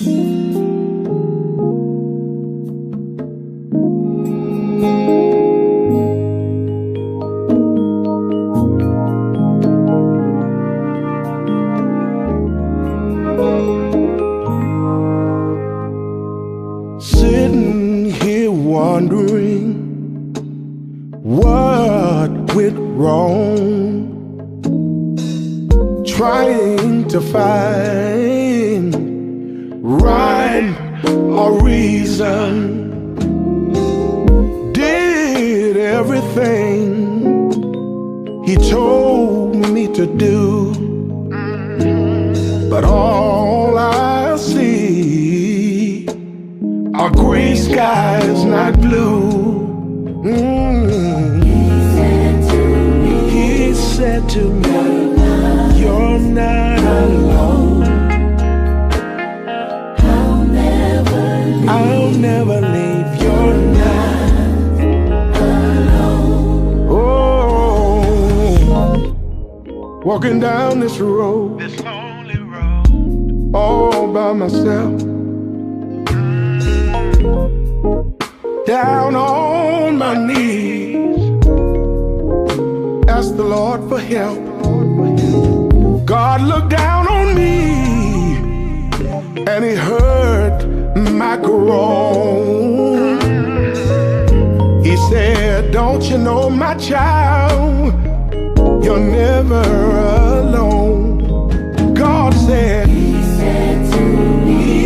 Sitting here wondering what went wrong, trying to find rhyme or reason. Did everything he told me to do, but all I see are gray skies, not blue. He said to me, you're not alone. I'll never leave. You're not alone. Oh, walking down this road, this lonely road, all by myself, down on my knees, ask the Lord for help. God looked down on me and he heard my groan. He said, don't you know, my child, you're never alone. God said, he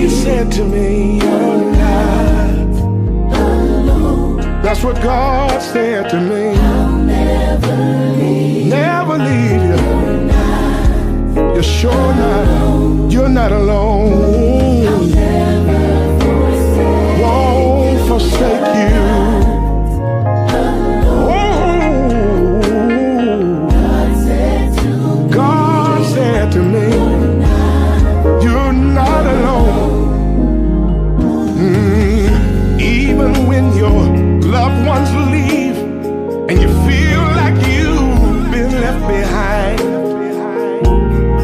said to me, you're not alone. That's what God said to me. I'll never leave you. You're sure not, you're not alone. I'll never won't forsake you. God said to me, you're not alone. Even when your loved ones leave and you feel like you've been left behind,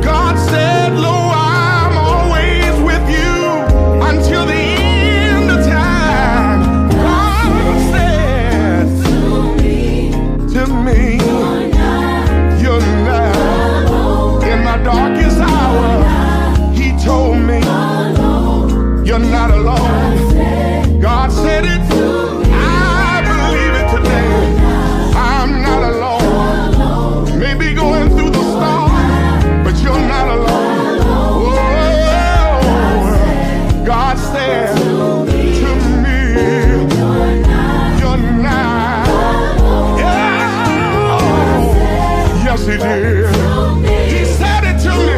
God said, lo, I'm always with you until the end of time. God said to me, you're not in my darkest hour. He told me, you're not alone. God said it, I believe it today. I'm not alone. Maybe going through the storm, but you're not alone. Oh, God said to me, you're not. Yeah. Yes, he did. He said it to me.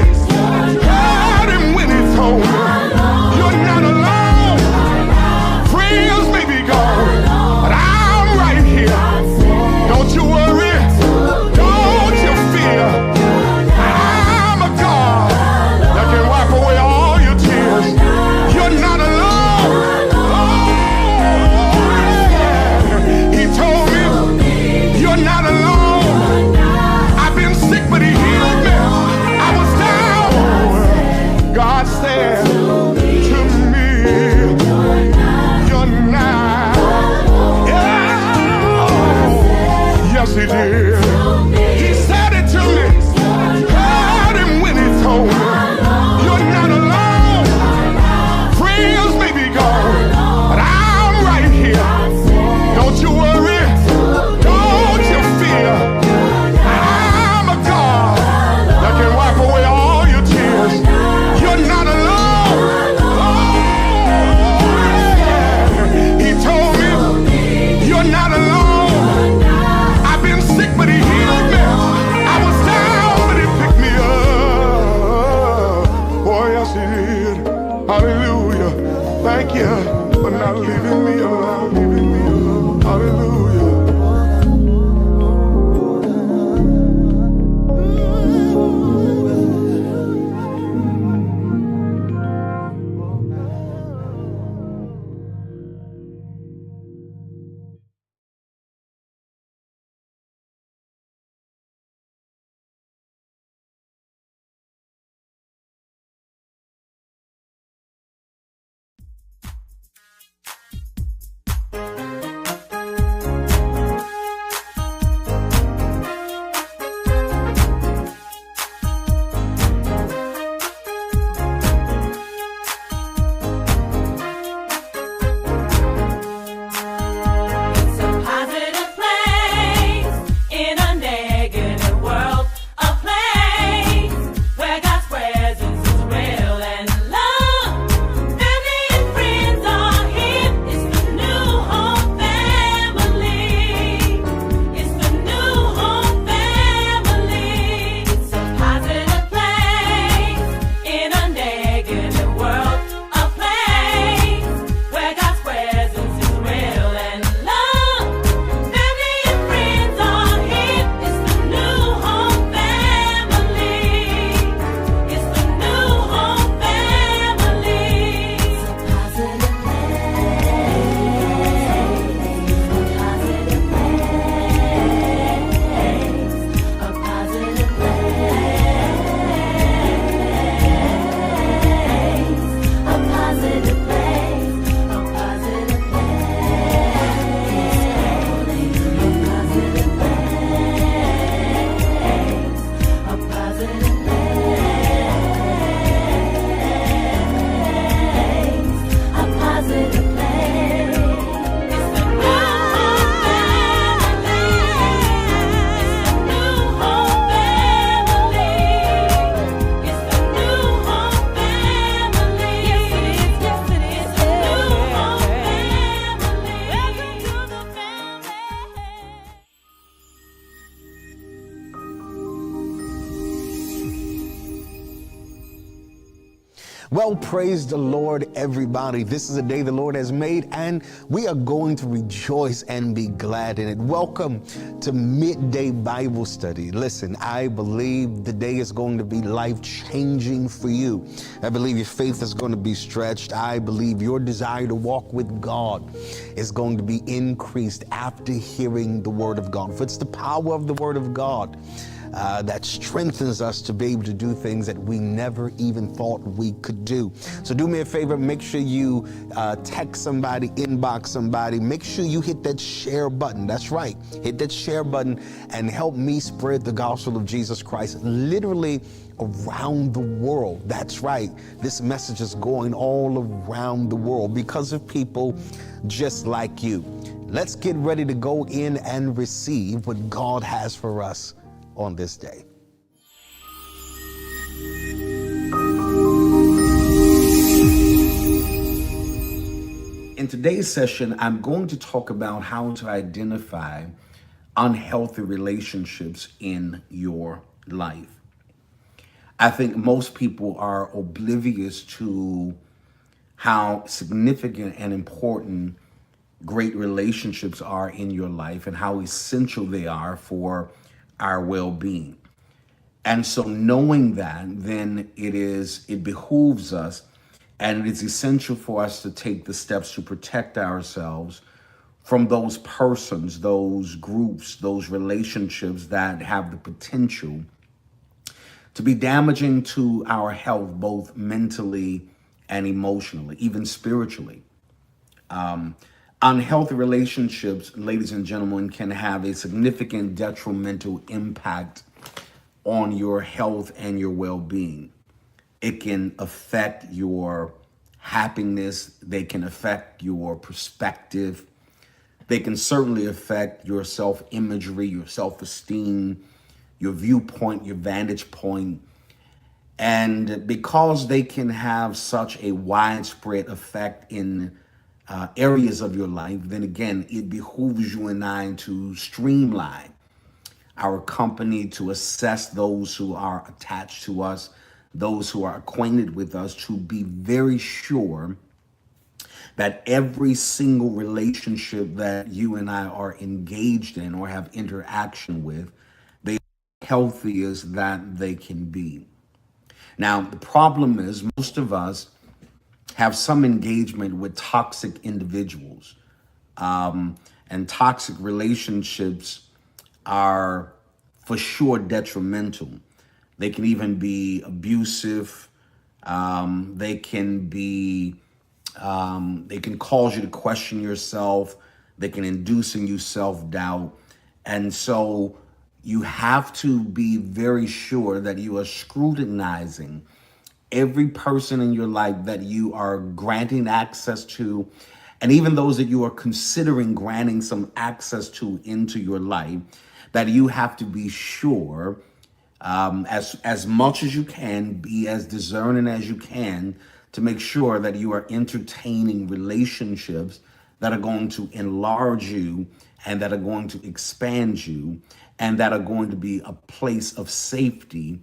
Heard him when he told me, you're not alone. Friends may be gone, but I'm right here. Don't you worry, don't you fear. I'm a God that can wipe away all your tears. You're not alone. Oh, yeah. He told me, you're not alone. I've been sick, but Well, praise the Lord, everybody. This is a day the Lord has made, and we are going to rejoice and be glad in it. Welcome to Midday Bible Study. Listen, I believe the day is going to be life-changing for you. I believe your faith is going to be stretched. I believe your desire to walk with God is going to be increased after hearing the Word of God. For it's the power of the Word of God that strengthens us to be able to do things that we never even thought we could do. So do me a favor, make sure you text somebody, inbox somebody, make sure you hit that share button. That's right, hit that share button and help me spread the gospel of Jesus Christ literally around the world. That's right, this message is going all around the world because of people just like you. Let's get ready to go in and receive what God has for us on this day. In today's session, I'm going to talk about how to identify unhealthy relationships in your life. I think most people are oblivious to how significant and important great relationships are in your life and how essential they are for our well-being. And so knowing that, then it behooves us, and it is essential for us to take the steps to protect ourselves from those persons, those groups, those relationships that have the potential to be damaging to our health, both mentally and emotionally, even spiritually. Unhealthy relationships, ladies and gentlemen, can have a significant detrimental impact on your health and your well-being. It can affect your happiness. They can affect your perspective. They can certainly affect your self-imagery, your self-esteem, your viewpoint, your vantage point. And because they can have such a widespread effect in areas of your life, then again, it behooves you and I to streamline our company, to assess those who are attached to us, those who are acquainted with us, to be very sure that every single relationship that you and I are engaged in or have interaction with, they are healthiest that they can be. Now, the problem is most of us have some engagement with toxic individuals. And toxic relationships are for sure detrimental. They can even be abusive. They can cause you to question yourself. They can induce in you self-doubt. And so you have to be very sure that you are scrutinizing every person in your life that you are granting access to, and even those that you are considering granting some access to into your life, that you have to be sure, as much as you can, be as discerning as you can to make sure that you are entertaining relationships that are going to enlarge you and that are going to expand you and that are going to be a place of safety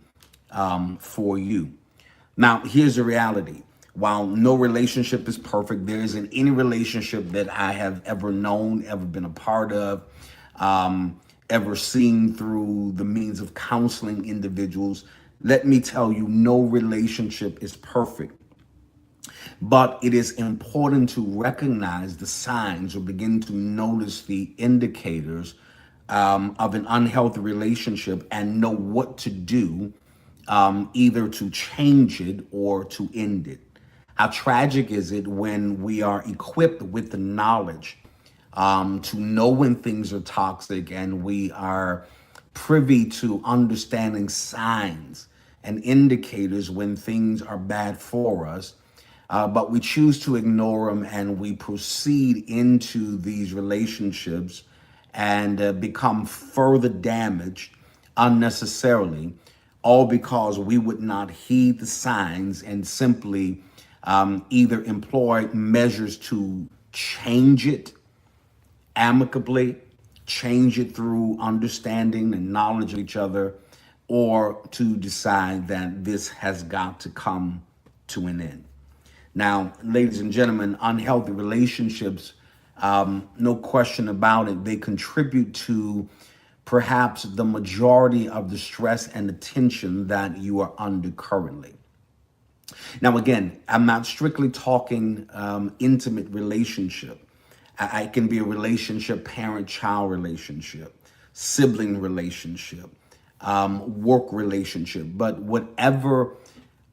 for you. Now, here's the reality. While no relationship is perfect, there isn't any relationship that I have ever known, ever been a part of, ever seen through the means of counseling individuals. Let me tell you, no relationship is perfect. But it is important to recognize the signs or begin to notice the indicators of an unhealthy relationship and know what to do, either to change it or to end it. How tragic is it when we are equipped with the knowledge to know when things are toxic, and we are privy to understanding signs and indicators when things are bad for us, but we choose to ignore them and we proceed into these relationships and become further damaged unnecessarily, all because we would not heed the signs and simply either employ measures to change it amicably, change it through understanding and knowledge of each other, or to decide that this has got to come to an end. Now, ladies and gentlemen, unhealthy relationships, no question about it, they contribute to perhaps the majority of the stress and the tension that you are under currently. Now, again, I'm not strictly talking intimate relationship. I can be a relationship, parent-child relationship, sibling relationship, work relationship, but whatever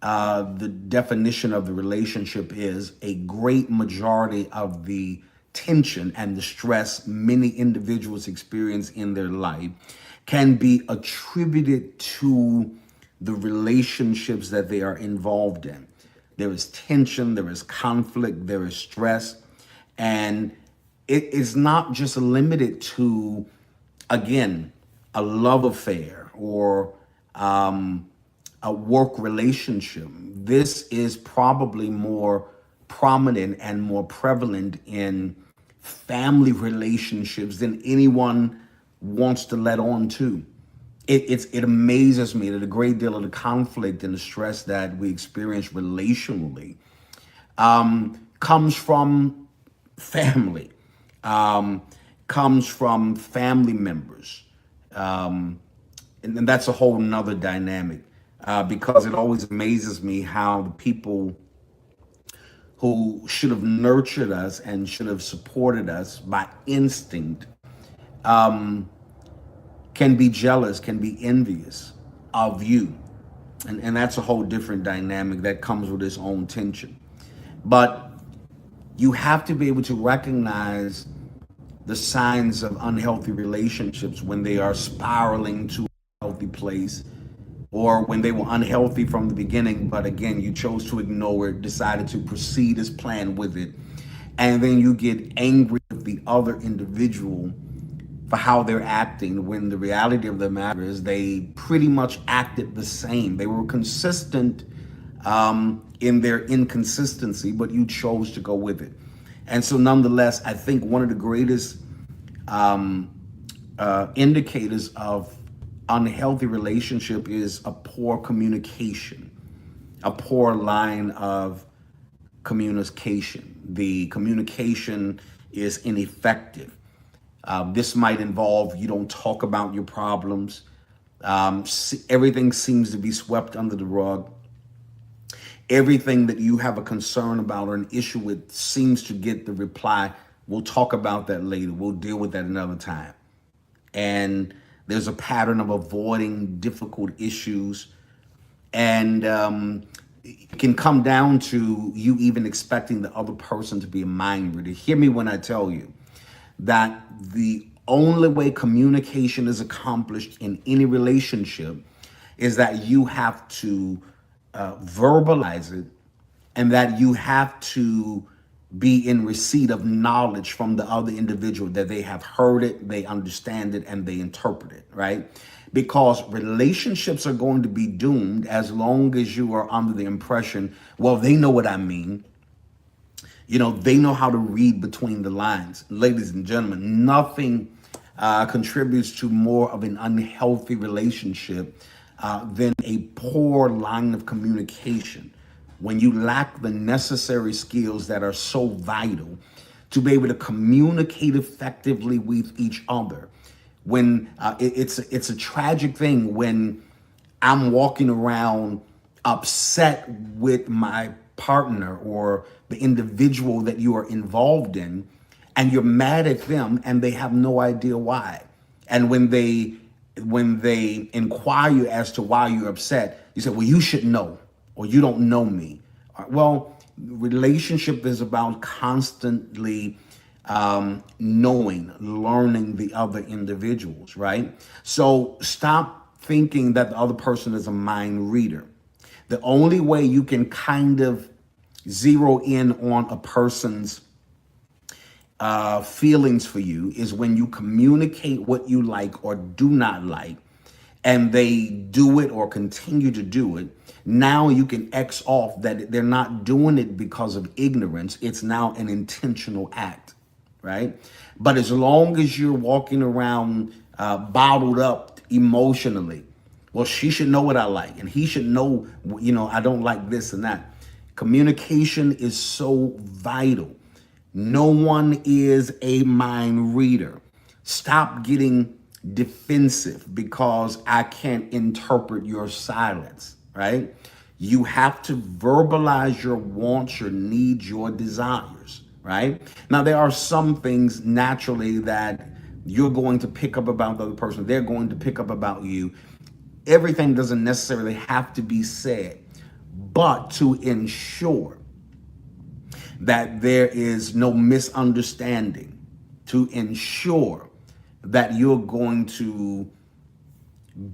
the definition of the relationship is, a great majority of the tension and the stress many individuals experience in their life can be attributed to the relationships that they are involved in. There is tension, there is conflict, there is stress, and it is not just limited to, again, a love affair or a work relationship. This is probably more prominent and more prevalent in family relationships than anyone wants to let on to. It amazes me that a great deal of the conflict and the stress that we experience relationally comes from family, comes from family members. And that's a whole nother dynamic because it always amazes me how the people who should have nurtured us and should have supported us by instinct can be jealous, can be envious of you. And that's a whole different dynamic that comes with its own tension. But you have to be able to recognize the signs of unhealthy relationships when they are spiraling to a healthy place, or when they were unhealthy from the beginning, but again, you chose to ignore it, decided to proceed as planned with it. And then you get angry with the other individual for how they're acting, when the reality of the matter is they pretty much acted the same. They were consistent in their inconsistency, but you chose to go with it. And so nonetheless, I think one of the greatest indicators of unhealthy relationship is a poor communication, a poor line of communication. The communication is ineffective. This might involve you don't talk about your problems. Everything seems to be swept under the rug. Everything that you have a concern about or an issue with seems to get the reply, we'll talk about that later. We'll deal with that another time. And there's a pattern of avoiding difficult issues. And it can come down to you even expecting the other person to be a mind reader. Hear me when I tell you that the only way communication is accomplished in any relationship is that you have to verbalize it, and that you have to be in receipt of knowledge from the other individual, that they have heard it, they understand it, and they interpret it, right? Because relationships are going to be doomed as long as you are under the impression, well, they know what I mean. They know how to read between the lines. Ladies and gentlemen, nothing contributes to more of an unhealthy relationship than a poor line of communication. When you lack the necessary skills that are so vital to be able to communicate effectively with each other. When it's a tragic thing when I'm walking around upset with my partner or the individual that you are involved in, and you're mad at them and they have no idea why. And when they inquire you as to why you're upset, you say, well, you should know, or you don't know me. Well, relationship is about constantly knowing, learning the other individuals, right? So stop thinking that the other person is a mind reader. The only way you can kind of zero in on a person's feelings for you is when you communicate what you like or do not like, and they do it or continue to do it. Now you can X off that they're not doing it because of ignorance. It's now an intentional act, right? But as long as you're walking around bottled up emotionally, well, she should know what I like, and he should know, I don't like this and that. Communication is so vital. No one is a mind reader. Stop getting defensive because I can't interpret your silence, right? You have to verbalize your wants, your needs, your desires, right? Now, there are some things naturally that you're going to pick up about the other person. They're going to pick up about you. Everything doesn't necessarily have to be said, but to ensure that there is no misunderstanding, to ensure that you're going to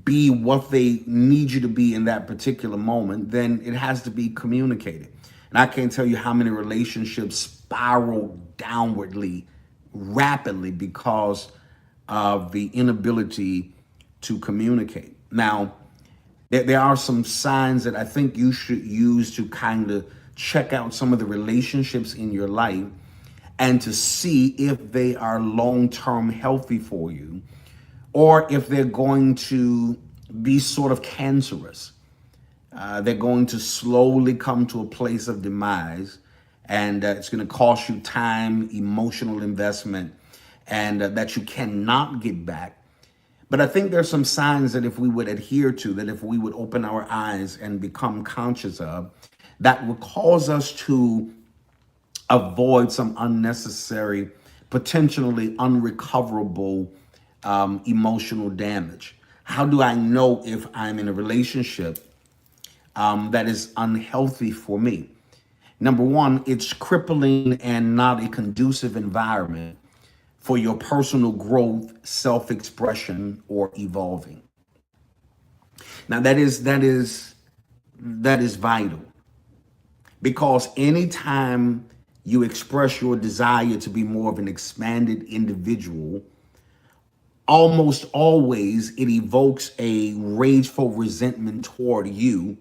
be what they need you to be in that particular moment, then it has to be communicated. And I can't tell you how many relationships spiral downwardly rapidly because of the inability to communicate. Now, there are some signs that I think you should use to kind of check out some of the relationships in your life and to see if they are long-term healthy for you, or if they're going to be sort of cancerous. They're going to slowly come to a place of demise, and it's going to cost you time, emotional investment, and that you cannot get back. But I think there's some signs that if we would adhere to, that if we would open our eyes and become conscious of, that would cause us to avoid some unnecessary, potentially unrecoverable emotional damage. How do I know if I'm in a relationship that is unhealthy for me? Number one, it's crippling and not a conducive environment for your personal growth, self-expression, or evolving. Now that is vital, because anytime you express your desire to be more of an expanded individual, almost always it evokes a rageful resentment toward you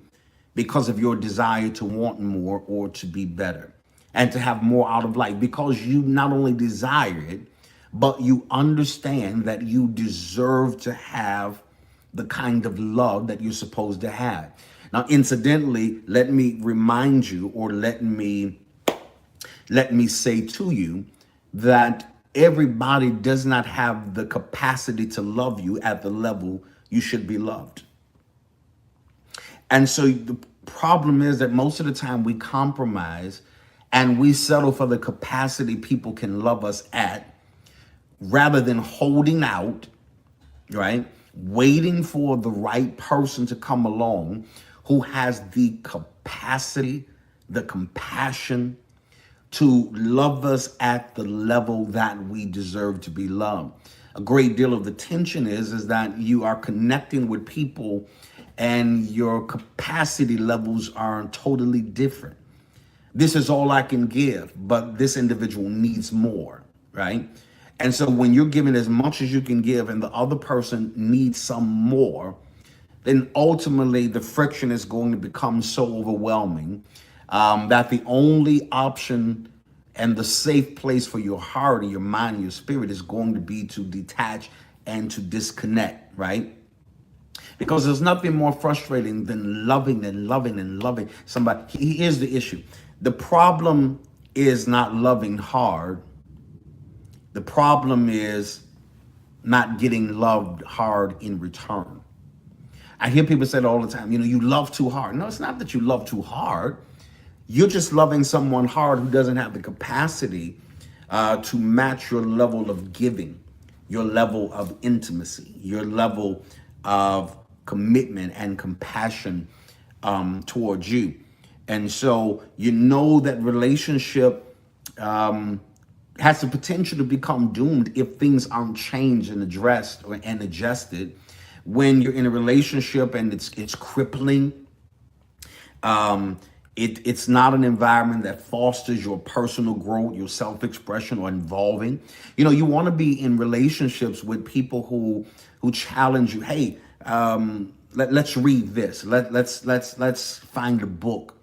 because of your desire to want more or to be better and to have more out of life, because you not only desire it, but you understand that you deserve to have the kind of love that you're supposed to have. Now, incidentally, let me remind you, or let me say to you, that everybody does not have the capacity to love you at the level you should be loved. And so the problem is that most of the time we compromise and we settle for the capacity people can love us at, rather than holding out, right? Waiting for the right person to come along who has the capacity, the compassion to love us at the level that we deserve to be loved. A great deal of the tension is that you are connecting with people and your capacity levels are totally different. This is all I can give, but this individual needs more, right? And so when you're giving as much as you can give and the other person needs some more, then ultimately the friction is going to become so overwhelming that the only option and the safe place for your heart and your mind and your spirit is going to be to detach and to disconnect, right? Because there's nothing more frustrating than loving and loving and loving somebody. Here's the issue. The problem is not loving hard. The problem is not getting loved hard in return. I hear people say it all the time, you love too hard. No, it's not that you love too hard. You're just loving someone hard who doesn't have the capacity to match your level of giving, your level of intimacy, your level of commitment and compassion towards you. And so that relationship has the potential to become doomed if things aren't changed and addressed and adjusted. When you're in a relationship and it's crippling, it's not an environment that fosters your personal growth, your self-expression, or involving. You want to be in relationships with people who challenge you. Hey, let's read this. Let's find a book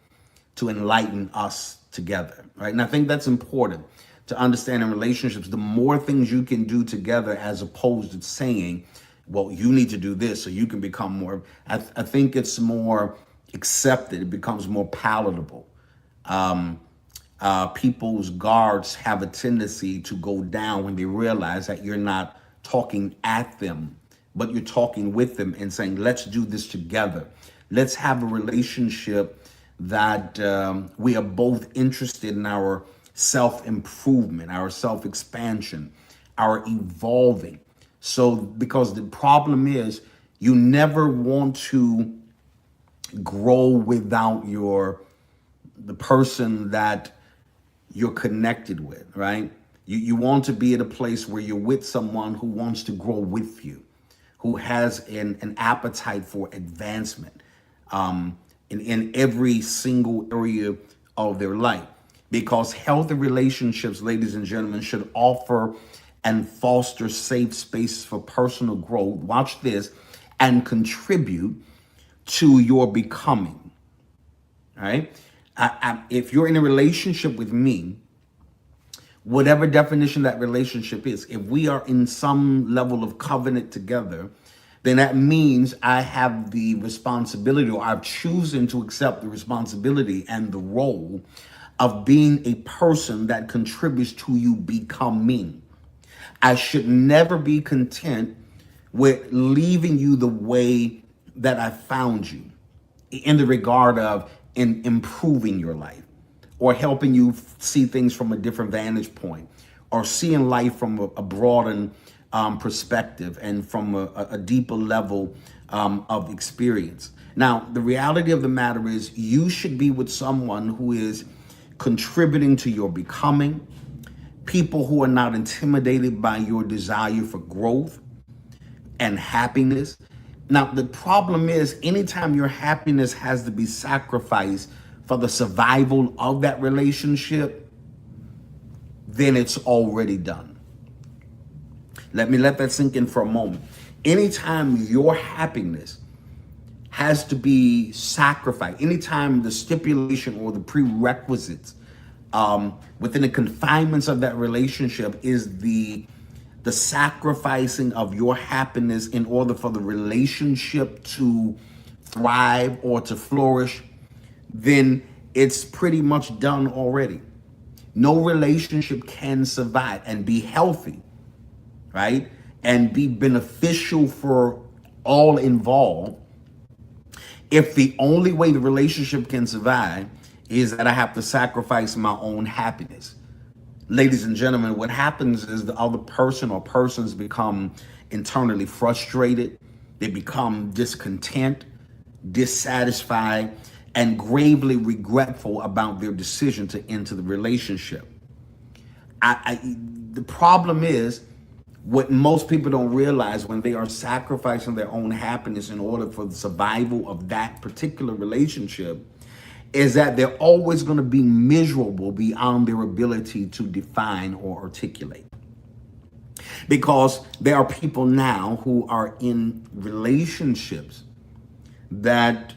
to enlighten us together, right? And I think that's important to understand in relationships. The more things you can do together, as opposed to saying, well, you need to do this so you can become more. I think it's more accepted. It becomes more palatable. People's guards have a tendency to go down when they realize that you're not talking at them, but you're talking with them and saying, let's do this together. Let's have a relationship that we are both interested in our self-improvement, our self-expansion, our evolving. So, because the problem is you never want to grow without the person that you're connected with, right? You want to be at a place where you're with someone who wants to grow with you, who has an appetite for advancement in every single area of their life. Because healthy relationships, ladies and gentlemen, should offer and foster safe spaces for personal growth. Watch this, and contribute to your becoming. All right. If you're in a relationship with me, whatever definition that relationship is, if we are in some level of covenant together, then that means I have the responsibility, or I've chosen to accept the responsibility and the role of being a person that contributes to you becoming. I should never be content with leaving you the way that I found you, in the regard of improving your life, or helping you see things from a different vantage point, or seeing life from a broadened perspective and from a deeper level of experience. Now, the reality of the matter is you should be with someone who is contributing to your becoming, people who are not intimidated by your desire for growth and happiness. Now, the problem is anytime your happiness has to be sacrificed for the survival of that relationship, then it's already done. Let that sink in for a moment. Anytime your happiness has to be sacrificed, anytime the stipulation or the prerequisites within the confinements of that relationship is the sacrificing of your happiness in order for the relationship to thrive or to flourish, then it's pretty much done already. No relationship can survive and be healthy, right? And be beneficial for all involved if the only way the relationship can survive is that I have to sacrifice my own happiness. Ladies and gentlemen, what happens is the other person or persons become internally frustrated. They become discontent, dissatisfied, and gravely regretful about their decision to enter the relationship. The problem is, what most people don't realize when they are sacrificing their own happiness in order for the survival of that particular relationship is that they're always going to be miserable beyond their ability to define or articulate. Because there are people now who are in relationships that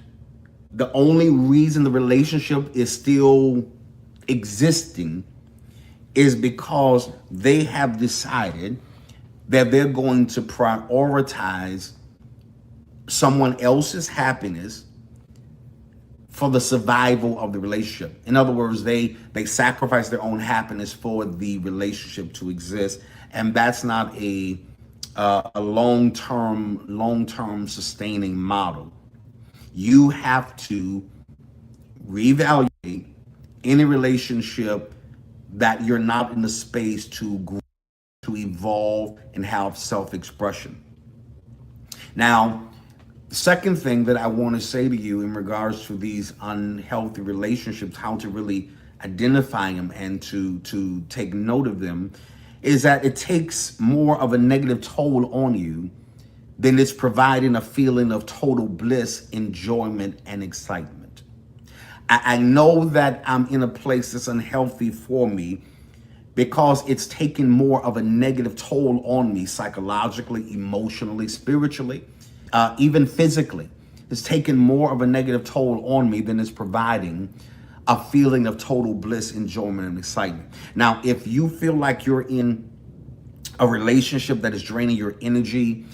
the only reason the relationship is still existing is because they have decided that they're going to prioritize someone else's happiness for the survival of the relationship. In other words, they sacrifice their own happiness for the relationship to exist, and that's not a long-term sustaining model. You have to reevaluate any relationship that you're not in the space to grow, to evolve, and have self-expression. Now, the second thing that I want to say to you in regards to these unhealthy relationships, how to really identify them and to take note of them, is that it takes more of a negative toll on you than it's providing a feeling of total bliss, enjoyment, and excitement. I know that I'm in a place that's unhealthy for me because it's taken more of a negative toll on me psychologically, emotionally, spiritually, even physically. It's taken more of a negative toll on me than it's providing a feeling of total bliss, enjoyment, and excitement. Now, if you feel like you're in a relationship that is draining your energy,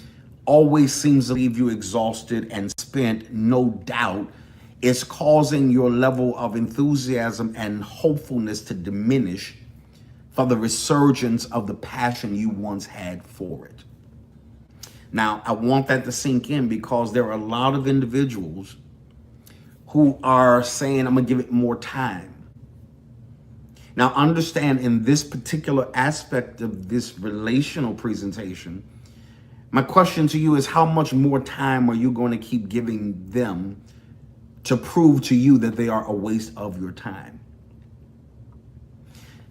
always seems to leave you exhausted and spent, no doubt it's causing your level of enthusiasm and hopefulness to diminish for the resurgence of the passion you once had for it. Now, I want that to sink in because there are a lot of individuals who are saying, I'm gonna give it more time. Now, understand, in this particular aspect of this relational presentation, my question to you is, how much more time are you going to keep giving them to prove to you that they are a waste of your time?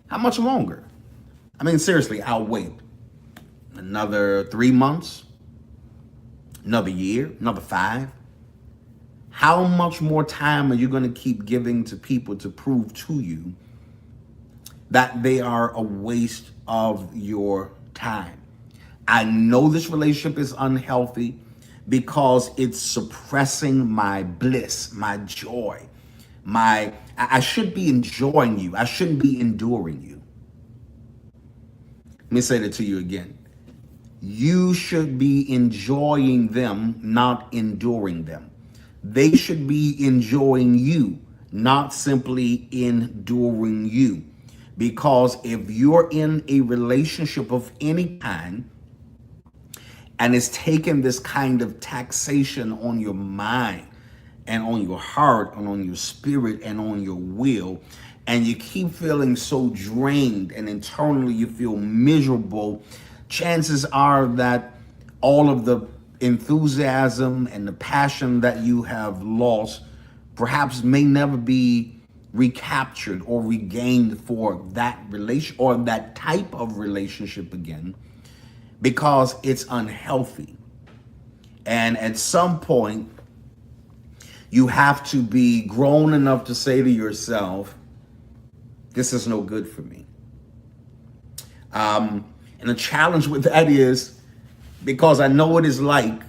How much longer? I mean, seriously, I'll wait another 3 months, another year, another 5. How much more time are you going to keep giving to people to prove to you that they are a waste of your time? I know this relationship is unhealthy because it's suppressing my bliss, my joy, I should be enjoying you. I shouldn't be enduring you. Let me say that to you again. You should be enjoying them, not enduring them. They should be enjoying you, not simply enduring you. Because if you're in a relationship of any kind, and it's taken this kind of taxation on your mind and on your heart and on your spirit and on your will, and you keep feeling so drained and internally you feel miserable, chances are that all of the enthusiasm and the passion that you have lost perhaps may never be recaptured or regained for that relation or that type of relationship again, because it's unhealthy. And at some point, you have to be grown enough to say to yourself, this is no good for me. And the challenge with that is, because I know what it's like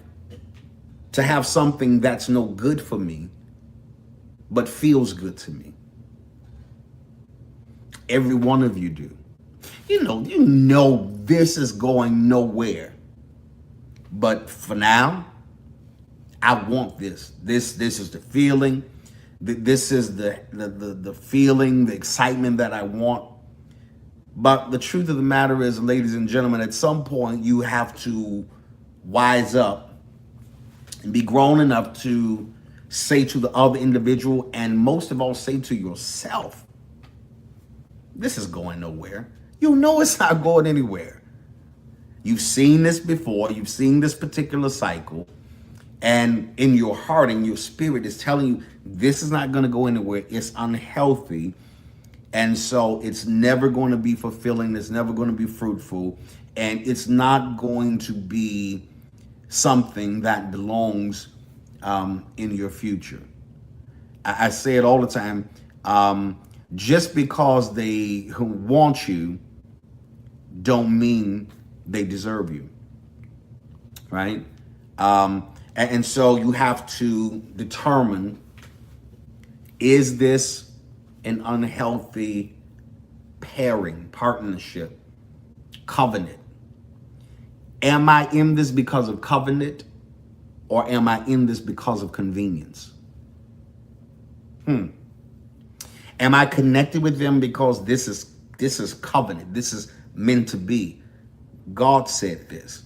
to have something that's no good for me, but feels good to me. Every one of you do. You know this is going nowhere. But for now, I want this. This is the feeling. This is the feeling, the excitement that I want. But the truth of the matter is, ladies and gentlemen, at some point you have to wise up and be grown enough to say to the other individual, and most of all, say to yourself, this is going nowhere. You know it's not going anywhere. You've seen this before. You've seen this particular cycle. And in your heart and your spirit is telling you this is not going to go anywhere. It's unhealthy. And so it's never going to be fulfilling. It's never going to be fruitful. And it's not going to be something that belongs in your future. I say it all the time. Just because they want you don't mean they deserve you, right? And so you have to determine, is this an unhealthy pairing, partnership, covenant? Am I in this because of covenant, or am I in this because of convenience? Am I connected with them because this is covenant? This is meant to be. God said this.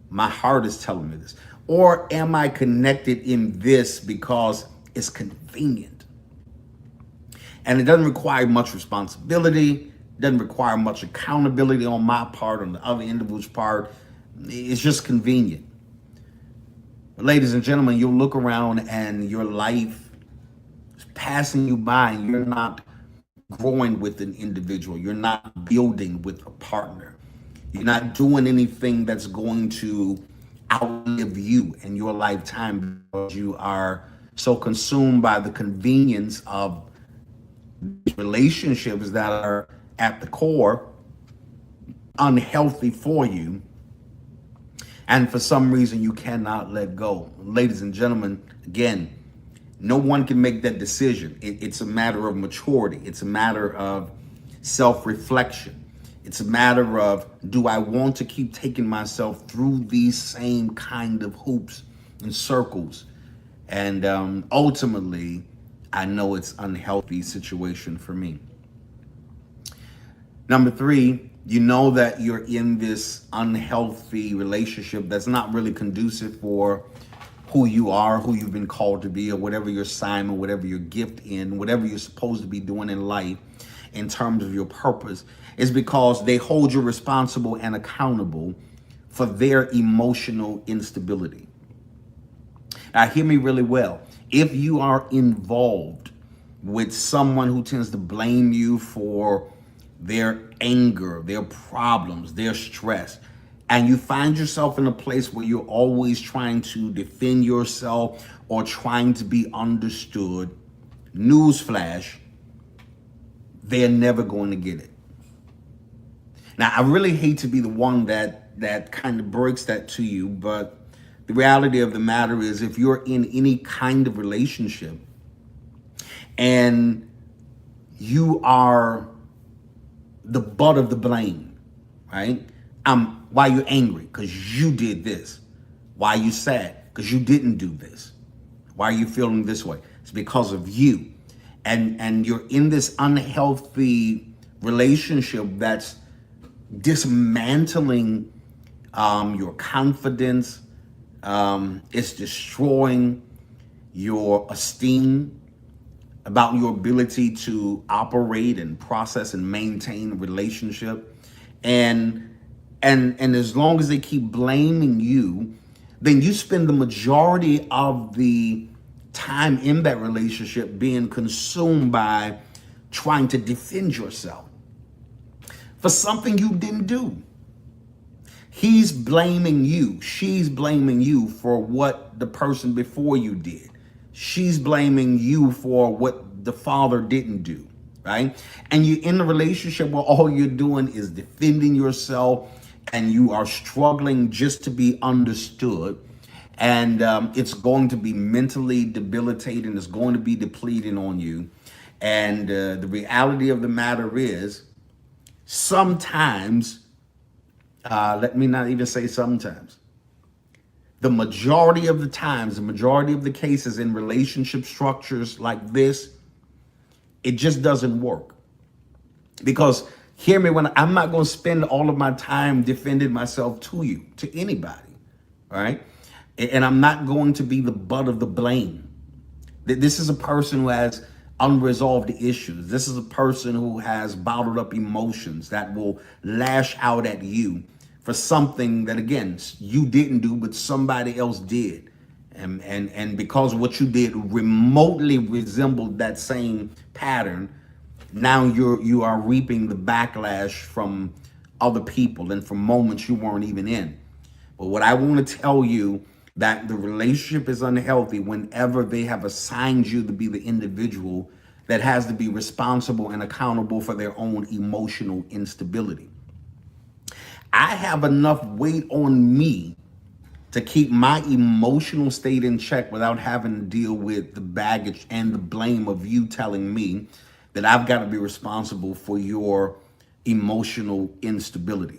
My heart is telling me this. Or am I connected in this because it's convenient? And it doesn't require much responsibility. Doesn't require much accountability on my part, on the other individual's part. It's just convenient. But ladies and gentlemen, you'll look around and your life is passing you by and you're not growing with an individual. You're not building with a partner. You're not doing anything that's going to outlive you in your lifetime because you are so consumed by the convenience of relationships that are at the core unhealthy for you. And for some reason, you cannot let go. Ladies and gentlemen, again, no one can make that decision. It's a matter of maturity. It's a matter of self-reflection. It's a matter of, do I want to keep taking myself through these same kind of hoops and circles? And ultimately, I know it's an unhealthy situation for me. Number 3, you know that you're in this unhealthy relationship that's not really conducive for who you are, who you've been called to be, or whatever your assignment, whatever your gift in, whatever you're supposed to be doing in life in terms of your purpose, is because they hold you responsible and accountable for their emotional instability. Now, hear me really well. If you are involved with someone who tends to blame you for their anger, their problems, their stress, and you find yourself in a place where you're always trying to defend yourself or trying to be understood, newsflash, they're never going to get it. Now, I really hate to be the one that kind of breaks that to you, but the reality of the matter is, if you're in any kind of relationship and you are the butt of the blame, right? Why you angry? Because you did this. Why you sad? Because you didn't do this. Why are you feeling this way? It's because of you. And you're in this unhealthy relationship that's dismantling your confidence. It's destroying your esteem about your ability to operate and process and maintain a relationship. And as long as they keep blaming you, then you spend the majority of the time in that relationship being consumed by trying to defend yourself for something you didn't do. He's blaming you. She's blaming you for what the person before you did. She's blaming you for what the father didn't do, right? And you're in a relationship where all you're doing is defending yourself and you are struggling just to be understood. And it's going to be mentally debilitating. It's going to be depleting on you. And the reality of the matter is, sometimes, let me not even say sometimes, the majority of the times, the majority of the cases in relationship structures like this, it just doesn't work. Because hear me, when I'm not going to spend all of my time defending myself to you, to anybody, right? And I'm not going to be the butt of the blame. This is a person who has unresolved issues. This is a person who has bottled up emotions that will lash out at you for something that, again, you didn't do, but somebody else did. And because what you did remotely resembled that same pattern, now you are reaping the backlash from other people and from moments you weren't even in. But what I want to tell you, that the relationship is unhealthy whenever they have assigned you to be the individual that has to be responsible and accountable for their own emotional instability. I have enough weight on me to keep my emotional state in check without having to deal with the baggage and the blame of you telling me that I've got to be responsible for your emotional instability.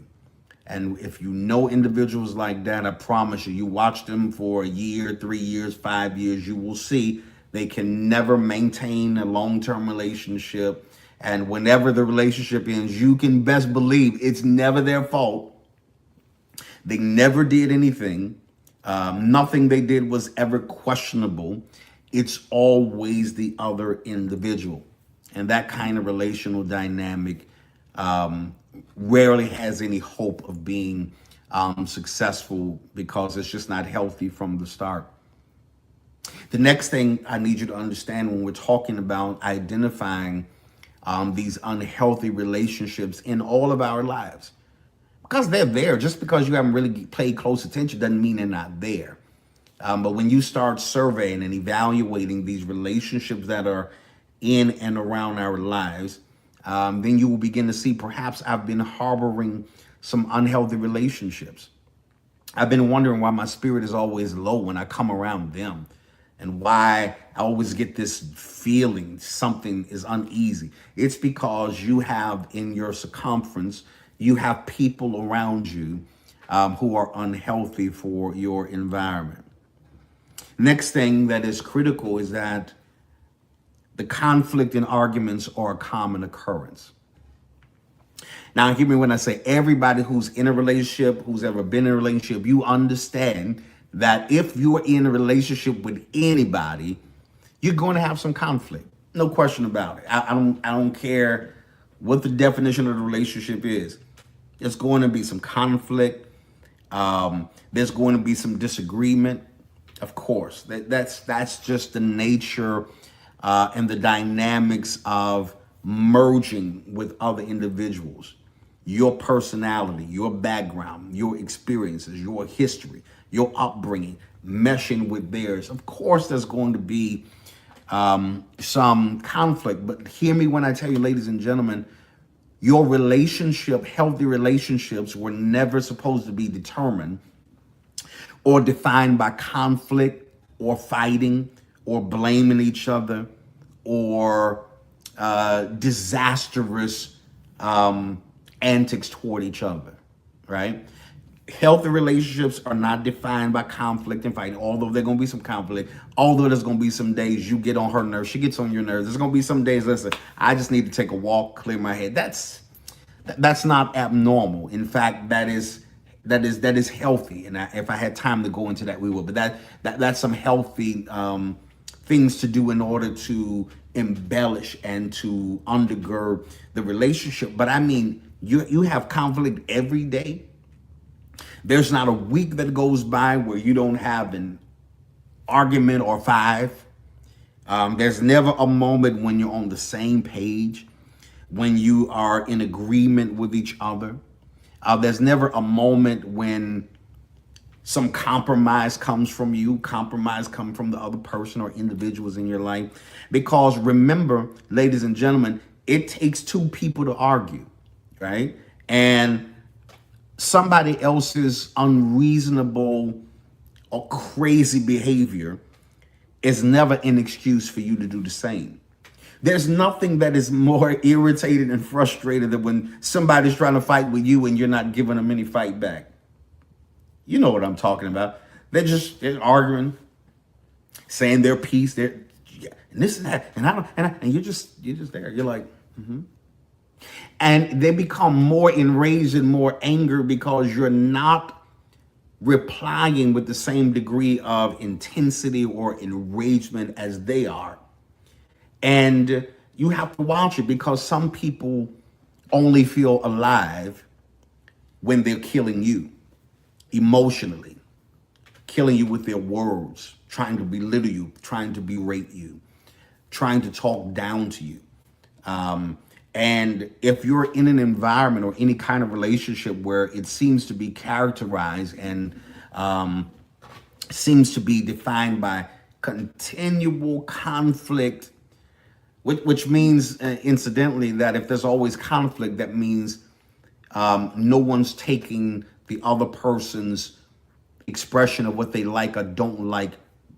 And if you know individuals like that, I promise you, you watch them for a year, 3 years, 5 years, you will see they can never maintain a long-term relationship. And whenever the relationship ends, you can best believe it's never their fault. They never did anything. Nothing they did was ever questionable. It's always the other individual. And that kind of relational dynamic rarely has any hope of being successful, because it's just not healthy from the start. The next thing I need you to understand when we're talking about identifying these unhealthy relationships in all of our lives, because they're there. Just because you haven't really paid close attention doesn't mean they're not there. But when you start surveying and evaluating these relationships that are in and around our lives, then you will begin to see, perhaps I've been harboring some unhealthy relationships. I've been wondering why my spirit is always low when I come around them, and why I always get this feeling something is uneasy. It's because you have in your circumference, you have people around you who are unhealthy for your environment. Next thing that is critical is that the conflict and arguments are a common occurrence. Now, hear me when I say everybody who's in a relationship, who's ever been in a relationship, you understand that if you're in a relationship with anybody, you're going to have some conflict. No question about it. I don't care what the definition of the relationship is. There's going to be some conflict. There's going to be some disagreement. Of course, that's just the nature and the dynamics of merging with other individuals. Your personality, your background, your experiences, your history, your upbringing, meshing with theirs. Of course, there's going to be some conflict. But hear me when I tell you, ladies and gentlemen, your relationship, healthy relationships, were never supposed to be determined or defined by conflict or fighting or blaming each other or disastrous antics toward each other, right? Healthy relationships are not defined by conflict and fighting, although there's going to be some conflict, although there's going to be some days you get on her nerves, she gets on your nerves. There's going to be some days, listen, I just need to take a walk, clear my head. That's not abnormal. In fact, that is healthy. And if I had time to go into that, we would. But that's some healthy things to do in order to embellish and to undergird the relationship. But I mean, you have conflict every day. There's not a week that goes by where you don't have an argument or 5. There's never a moment when you're on the same page, when you are in agreement with each other. There's never a moment when some compromise comes from you, compromise comes from the other person or individuals in your life. Because remember, ladies and gentlemen, it takes 2 people to argue, right? And somebody else's unreasonable or crazy behavior is never an excuse for you to do the same. There's nothing that is more irritated and frustrated than when somebody's trying to fight with you and you're not giving them any fight back. You know what I'm talking about. They're arguing, saying their piece, and this and that, and you're just there. You're like, And they become more enraged and more angry because you're not replying with the same degree of intensity or enragement as they are. And you have to watch it, because some people only feel alive when they're killing you emotionally, killing you with their words, trying to belittle you, trying to berate you, trying to talk down to you. And if you're in an environment or any kind of relationship where it seems to be characterized and seems to be defined by continual conflict, which means, incidentally, that if there's always conflict, that means no one's taking the other person's expression of what they like or don't like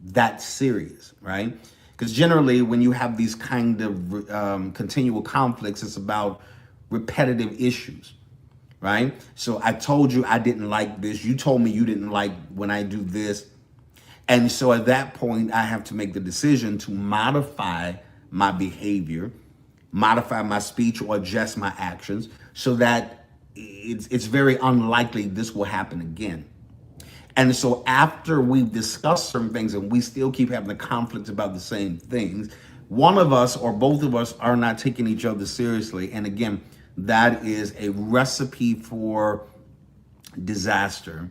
that serious, right? Because generally, when you have these kind of continual conflicts, it's about repetitive issues, right? So I told you I didn't like this. You told me you didn't like when I do this. And so at that point, I have to make the decision to modify my behavior, modify my speech, or adjust my actions so that it's very unlikely this will happen again. And so after we've discussed certain things and we still keep having the conflicts about the same things, one of us or both of us are not taking each other seriously. And again, that is a recipe for disaster.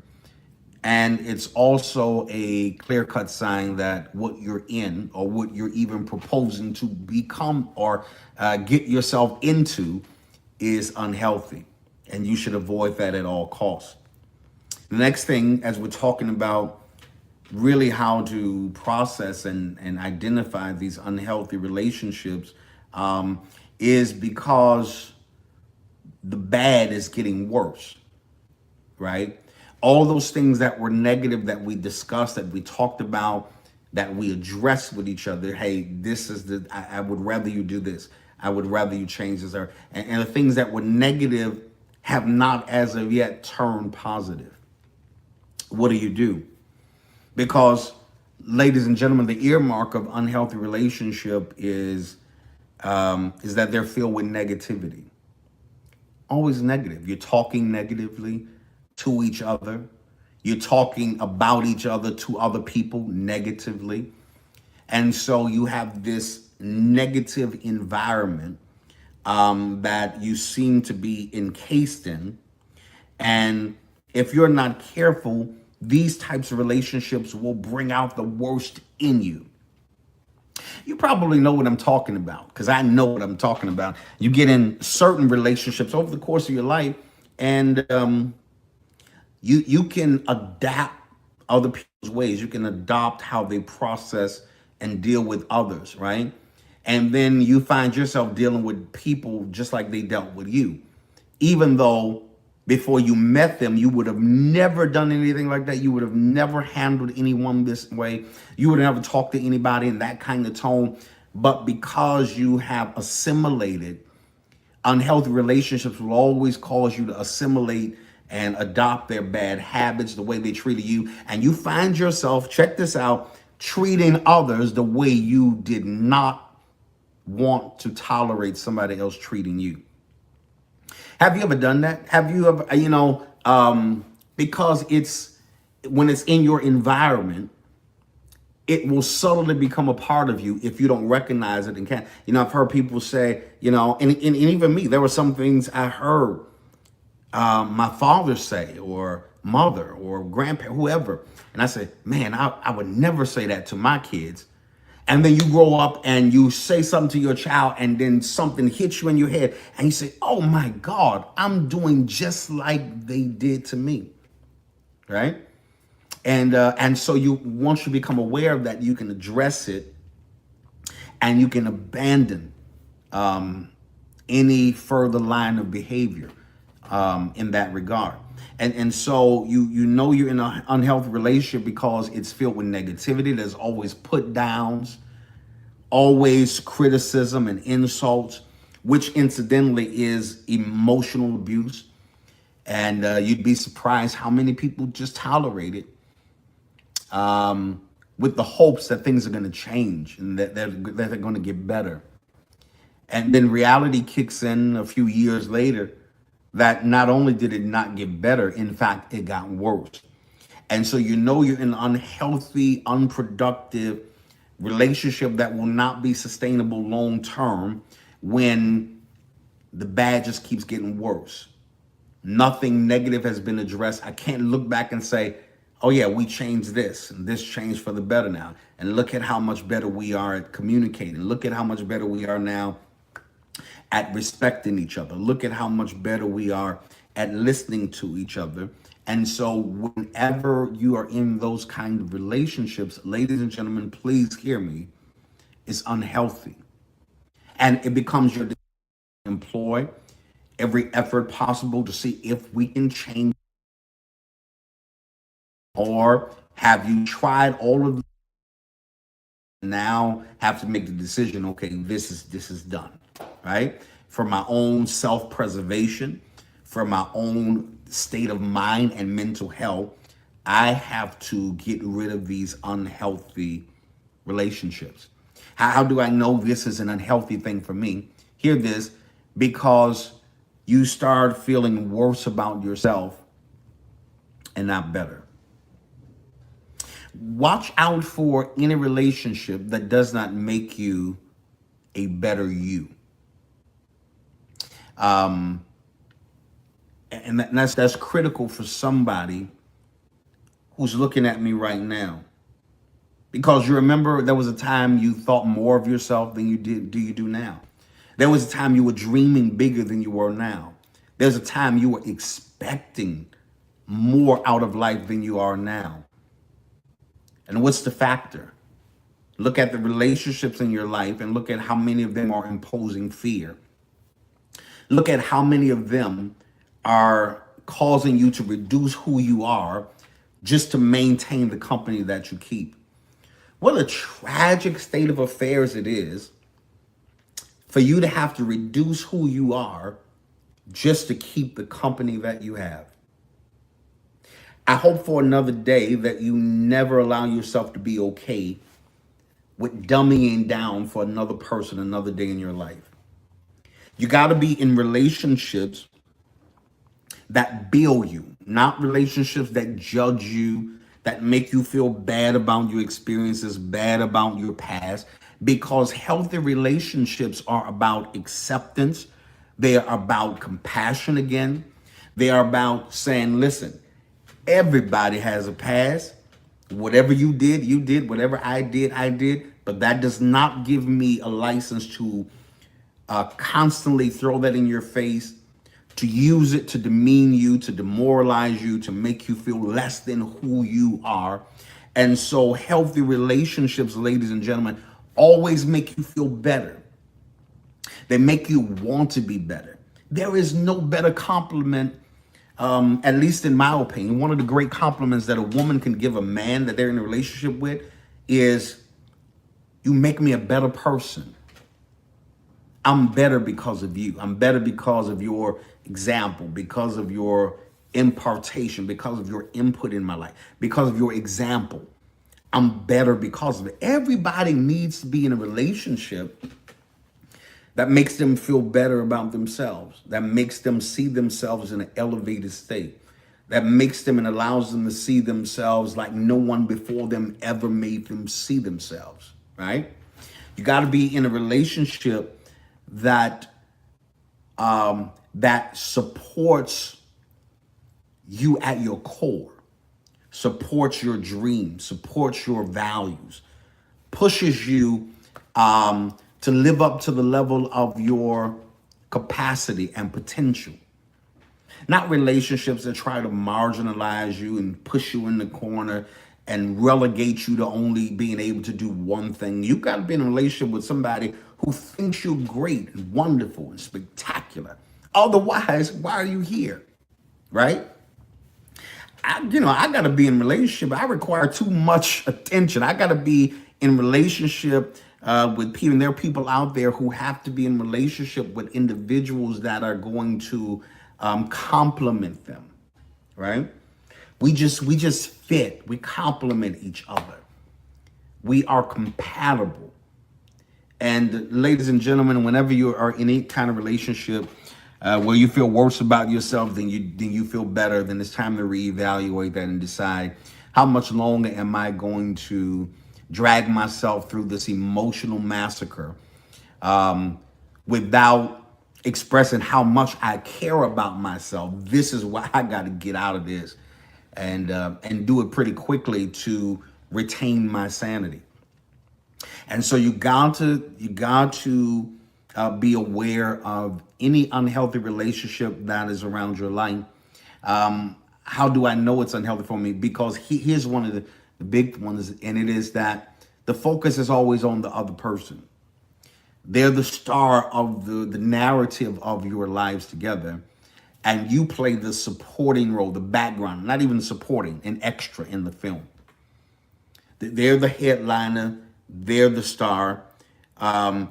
And it's also a clear-cut sign that what you're in or what you're even proposing to become or get yourself into is unhealthy. And you should avoid that at all costs. The next thing, as we're talking about really how to process and identify these unhealthy relationships, is because the bad is getting worse, right? All those things that were negative that we discussed, that we talked about, that we addressed with each other. Hey, this is I would rather you do this. I would rather you change this. And the things that were negative have not as of yet turned positive. What do? Because, ladies and gentlemen, the earmark of unhealthy relationship is that they're filled with negativity. Always negative. You're talking negatively to each other. You're talking about each other to other people negatively. And so you have this negative environment that you seem to be encased in. And if you're not careful, these types of relationships will bring out the worst in you. You probably know what I'm talking about, because I know what I'm talking about. You get in certain relationships over the course of your life, and you can adapt other people's ways. You can adopt how they process and deal with others, right? And then you find yourself dealing with people just like they dealt with you, even though before you met them, you would have never done anything like that. You would have never handled anyone this way. You would have never talked to anybody in that kind of tone. But because you have assimilated, unhealthy relationships will always cause you to assimilate and adopt their bad habits, the way they treated you. And you find yourself, check this out, treating others the way you did not want to tolerate somebody else treating you. Have you ever done that? Have you ever, because when it's in your environment, it will subtly become a part of you if you don't recognize it and can't. I've heard people say, and even me, there were some things I heard my father say, or mother or grandparent, whoever. And I said, man, I would never say that to my kids. And then you grow up and you say something to your child, and then something hits you in your head and you say, oh my God, I'm doing just like they did to me. Right? And so once you become aware of that, you can address it and you can abandon any further line of behavior in that regard. And so you know you're in an unhealthy relationship because it's filled with negativity. There's always put downs, always criticism and insults, which incidentally is emotional abuse. And you'd be surprised how many people just tolerate it with the hopes that things are going to change and that they're going to get better. And then reality kicks in a few years later, that not only did it not get better, in fact, it got worse. And so you're in an unhealthy, unproductive relationship that will not be sustainable long term when the bad just keeps getting worse. Nothing negative has been addressed. I can't look back and say, Oh yeah, we changed this and this changed for the better now. And look at how much better we are at communicating. Look at how much better we are now at respecting each other. Look at how much better we are at listening to each other. And so whenever you are in those kind of relationships, ladies and gentlemen, please hear me, it's unhealthy. And it becomes your employ every effort possible to see if we can change. Or have you tried all of them, now have to make the decision, okay, this is done, right? For my own self-preservation, for my own state of mind and mental health, I have to get rid of these unhealthy relationships. How do I know this is an unhealthy thing for me? Hear this, because you start feeling worse about yourself and not better. Watch out for any relationship that does not make you a better you. And that's critical for somebody who's looking at me right now. Because you remember there was a time you thought more of yourself than you do now. There was a time you were dreaming bigger than you are now. There's a time you were expecting more out of life than you are now. And what's the factor? Look at the relationships in your life and look at how many of them are imposing fear. Look at how many of them are causing you to reduce who you are just to maintain the company that you keep. What a tragic state of affairs it is for you to have to reduce who you are just to keep the company that you have. I hope for another day that you never allow yourself to be okay with dumbing down for another person another day in your life. You got to be in relationships that build you, not relationships that judge you, that make you feel bad about your experiences, bad about your past, because healthy relationships are about acceptance. They are about compassion again. They are about saying, listen, everybody has a past. Whatever you did, you did. Whatever I did, I did. But that does not give me a license to constantly throw that in your face, to use it to demean you, to demoralize you, to make you feel less than who you are. And so healthy relationships, ladies and gentlemen, always make you feel better. They make you want to be better. There is no better compliment, at least in my opinion. One of the great compliments that a woman can give a man that they're in a relationship with is, you make me a better person. I'm better because of you. I'm better because of your example, because of your impartation, because of your input in my life, because of your example. I'm better because of it. Everybody needs to be in a relationship that makes them feel better about themselves, that makes them see themselves in an elevated state, that makes them and allows them to see themselves like no one before them ever made them see themselves, right? You got to be in a relationship that that supports you at your core, supports your dreams, supports your values, pushes you to live up to the level of your capacity and potential. Not relationships that try to marginalize you and push you in the corner and relegate you to only being able to do one thing. You got to be in a relationship with somebody who thinks you're great and wonderful and spectacular. Otherwise, why are you here? Right? I got to be in a relationship. I require too much attention. I got to be in relationship with people. And there are people out there who have to be in relationship with individuals that are going to complement them, right? We just fit. We complement each other. We are compatible. And ladies and gentlemen, whenever you are in any kind of relationship where you feel worse about yourself than you feel better, then it's time to reevaluate that and decide, how much longer am I going to drag myself through this emotional massacre without expressing how much I care about myself? This is why I got to get out of this. and do it pretty quickly to retain my sanity. And so you got to be aware of any unhealthy relationship that is around your life. How do I know it's unhealthy for me? Because here's one of the big ones, and it is that the focus is always on the other person. They're the star of the narrative of your lives together. And you play the supporting role, the background, not even supporting, an extra in the film. They're the headliner. They're the star. And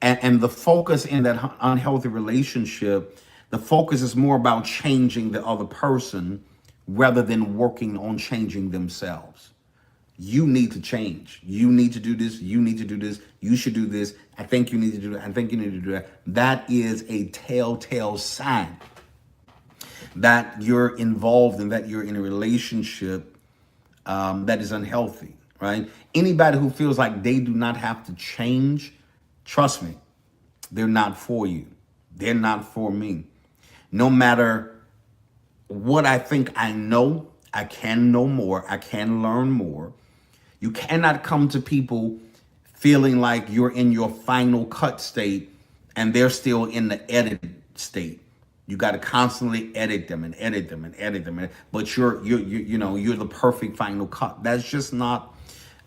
the focus in that unhealthy relationship, the focus is more about changing the other person rather than working on changing themselves. You need to change. You need to do this. You need to do this. You should do this. I think you need to do that. I think you need to do that. That is a telltale sign that you're involved and that you're in a relationship that is unhealthy, right? Anybody who feels like they do not have to change, trust me, they're not for you. They're not for me. No matter what I think I know, I can know more. I can learn more. You cannot come to people feeling like you're in your final cut state and they're still in the edited state. You got to constantly edit them and edit them and edit them. But you're the perfect final cut. That's just not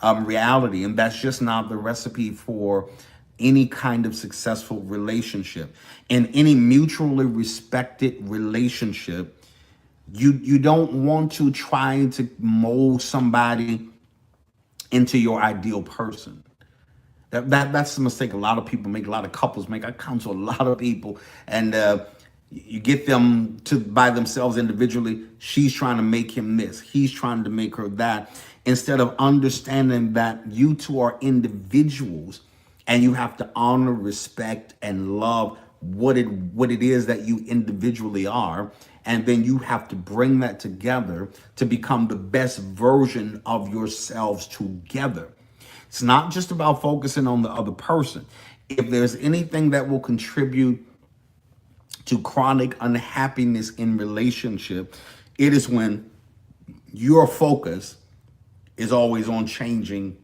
reality. And that's just not the recipe for any kind of successful relationship. In any mutually respected relationship, you don't want to try to mold somebody into your ideal person. That's the mistake a lot of people make, a lot of couples make. I counsel a lot of people, and you get them to by themselves individually. She's trying to make him this. He's trying to make her that. Instead of understanding that you two are individuals and you have to honor, respect, and love what it is that you individually are. And then you have to bring that together to become the best version of yourselves together. It's not just about focusing on the other person. If there's anything that will contribute to chronic unhappiness in relationship, it is when your focus is always on changing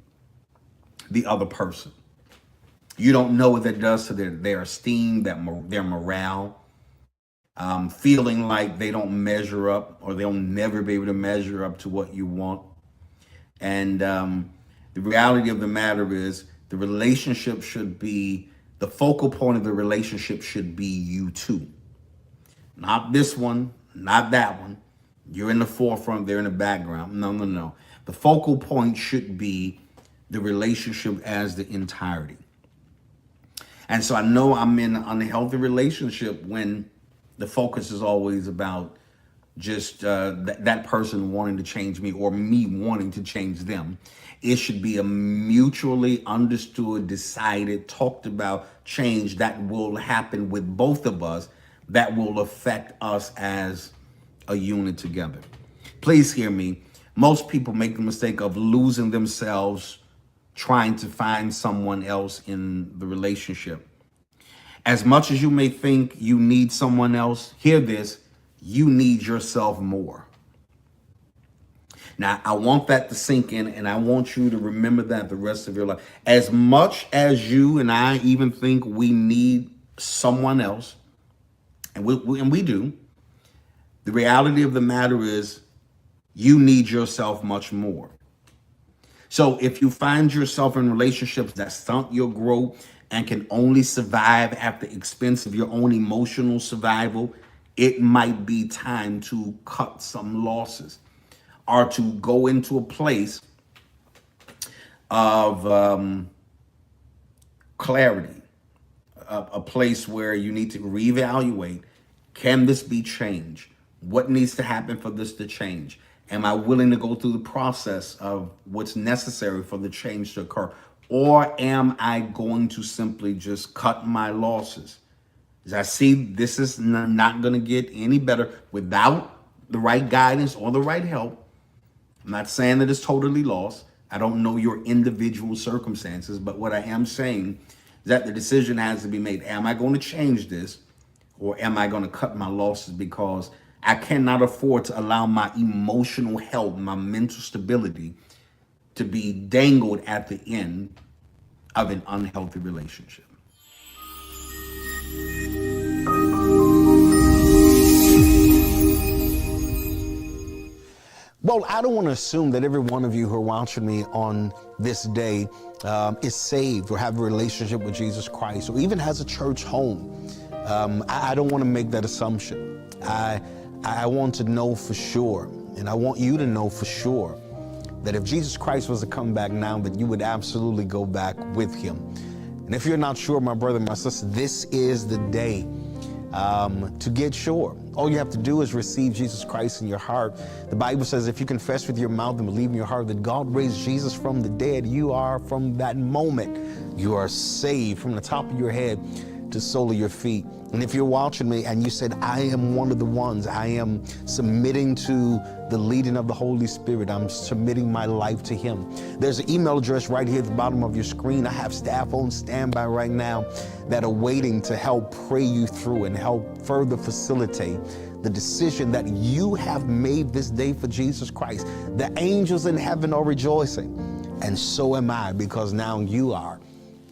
the other person. You don't know what that does to their esteem, their morale, feeling like they don't measure up or they'll never be able to measure up to what you want. And the reality of the matter is the relationship should be, the focal point of the relationship should be you two. Not this one, not that one. You're in the forefront, they're in the background. No. The focal point should be the relationship as the entirety. And so I know I'm in an unhealthy relationship when the focus is always about just that person wanting to change me or me wanting to change them. It should be a mutually understood, decided, talked about change that will happen with both of us, that will affect us as a unit together. Please hear me. Most people make the mistake of losing themselves trying to find someone else in the relationship. As much as you may think you need someone else, hear this, you need yourself more. Now, I want that to sink in, and I want you to remember that the rest of your life. As much as you and I even think we need someone else, and we do, the reality of the matter is you need yourself much more. So if you find yourself in relationships that stunt your growth and can only survive at the expense of your own emotional survival, it might be time to cut some losses or to go into a place of clarity, a place where you need to reevaluate, can this be changed? What needs to happen for this to change? Am I willing to go through the process of what's necessary for the change to occur? Or am I going to simply just cut my losses? As I see this is not going to get any better without the right guidance or the right help. I'm not saying that it's totally lost. I don't know your individual circumstances, but what I am saying is that the decision has to be made. Am I going to change this, or am I going to cut my losses because I cannot afford to allow my emotional health, my mental stability to be dangled at the end of an unhealthy relationship. Well, I don't want to assume that every one of you who are watching me on this day is saved or have a relationship with Jesus Christ or even has a church home. I don't want to make that assumption. I want to know for sure, and I want you to know for sure, that if Jesus Christ was to come back now, that you would absolutely go back with him. And if you're not sure, my brother, my sister, this is the day to get sure. All you have to do is receive Jesus Christ in your heart. The Bible says if you confess with your mouth and believe in your heart that God raised Jesus from the dead, you are, from that moment, you are saved from the top of your head to the sole of your feet. And if you're watching me and you said, I am one of the ones, I am submitting to the leading of the Holy Spirit, I'm submitting my life to him, there's an email address right here at the bottom of your screen. I have staff on standby right now that are waiting to help pray you through and help further facilitate the decision that you have made this day for Jesus Christ. The angels in heaven are rejoicing, and so am I, because now you are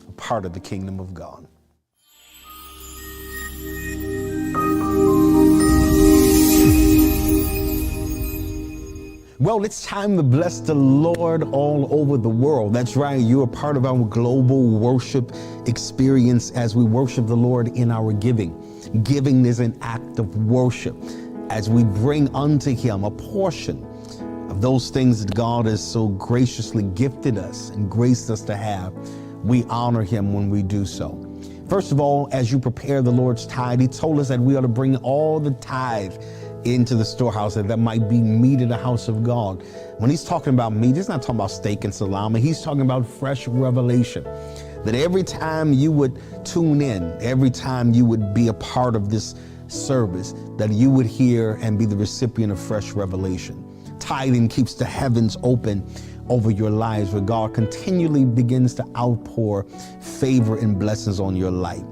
a part of the kingdom of God. Well, it's time to bless the Lord all over the world. That's right. You're a part of our global worship experience as we worship the Lord in our giving. Giving is an act of worship as we bring unto him a portion of those things that God has so graciously gifted us and graced us to have. We honor him when we do so. First of all, as you prepare the Lord's tithe, he told us that we ought to bring all the tithe into the storehouse, that might be meat in the house of God. When he's talking about meat, he's not talking about steak and salami. He's talking about fresh revelation. That every time you would tune in, every time you would be a part of this service, that you would hear and be the recipient of fresh revelation. Tithing keeps the heavens open over your lives, where God continually begins to outpour favor and blessings on your life.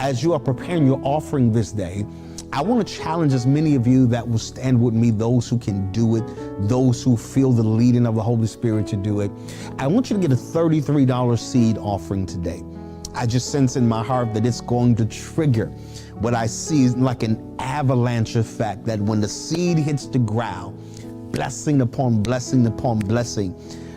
As you are preparing your offering this day, I want to challenge as many of you that will stand with me, those who can do it, those who feel the leading of the Holy Spirit to do it. I want you to get a $33 seed offering today. I just sense in my heart that it's going to trigger what I see is like an avalanche effect, that when the seed hits the ground, blessing upon blessing upon blessing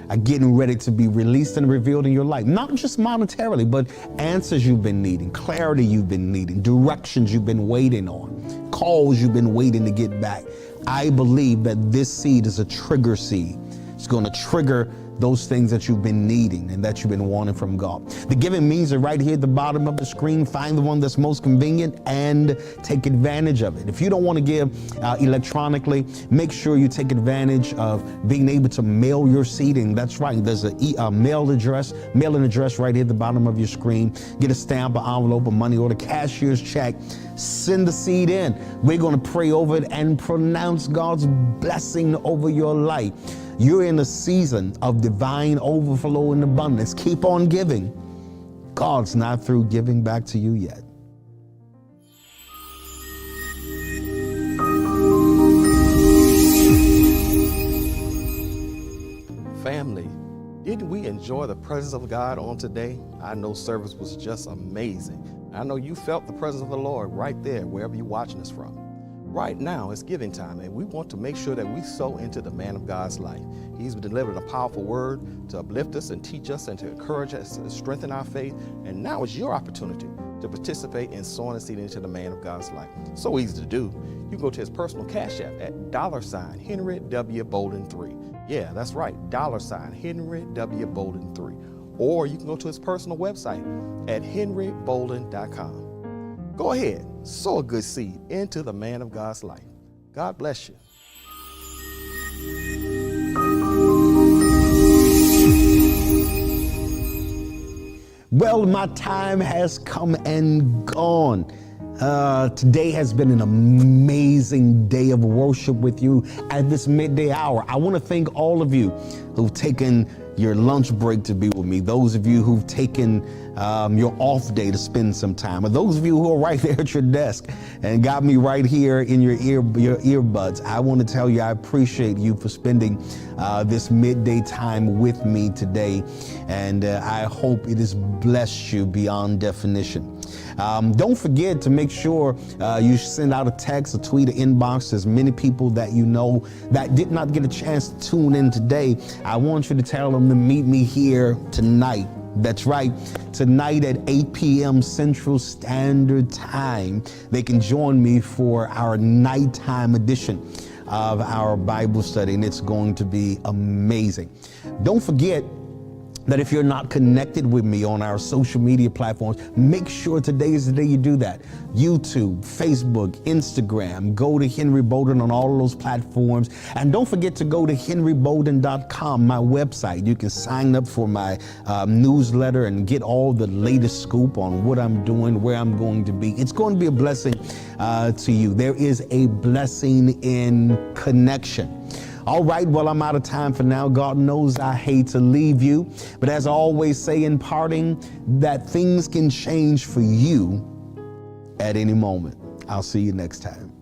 are getting ready to be released and revealed in your life. Not just monetarily, but answers you've been needing, clarity you've been needing, directions you've been waiting on, calls you've been waiting to get back. I believe that this seed is a trigger seed. It's going to trigger those things that you've been needing and that you've been wanting from God. The giving means are right here at the bottom of the screen. Find the one that's most convenient and take advantage of it. If you don't want to give electronically, make sure you take advantage of being able to mail your seed in. That's right. There's a mailing address right here at the bottom of your screen. Get a stamp, an envelope, a money order, cashier's check. Send the seed in. We're going to pray over it and pronounce God's blessing over your life. You're in a season of divine overflow and abundance. Keep on giving. God's not through giving back to you yet. Family, didn't we enjoy the presence of God on today? I know service was just amazing. I know you felt the presence of the Lord right there, wherever you're watching us from. Right now, it's giving time, and we want to make sure that we sow into the man of God's life. He's delivered a powerful word to uplift us and teach us and to encourage us and strengthen our faith. And now is your opportunity to participate in sowing a seed into the man of God's life. So easy to do. You can go to his personal cash app at $Henry W. Bolden 3. Yeah, that's right, $Henry W. Bolden 3. Or you can go to his personal website at henrybolden.com. Go ahead, sow a good seed into the man of God's life. God bless you. Well, my time has come and gone. Today has been an amazing day of worship with you at this midday hour. I want to thank all of you who've taken your lunch break to be with me. Those of you who've taken your off day to spend some time. Or those of you who are right there at your desk and got me right here in your earbuds, I want to tell you I appreciate you for spending this midday time with me today, and I hope it has blessed you beyond definition. Don't forget to make sure you send out a text, a tweet, an inbox to as many people that you know that did not get a chance to tune in today. I want you to tell them to meet me here tonight. That's right, tonight at 8 p.m. Central Standard Time. They can join me for our nighttime edition of our Bible study, and it's going to be amazing. Don't forget that if you're not connected with me on our social media platforms, make sure today is the day you do that. YouTube, Facebook, Instagram, go to Henry Bolden on all of those platforms. And don't forget to go to henrybolden.com, my website. You can sign up for my newsletter and get all the latest scoop on what I'm doing, where I'm going to be. It's going to be a blessing to you. There is a blessing in connection. All right, well, I'm out of time for now. God knows I hate to leave you. But as I always say in parting, that things can change for you at any moment. I'll see you next time.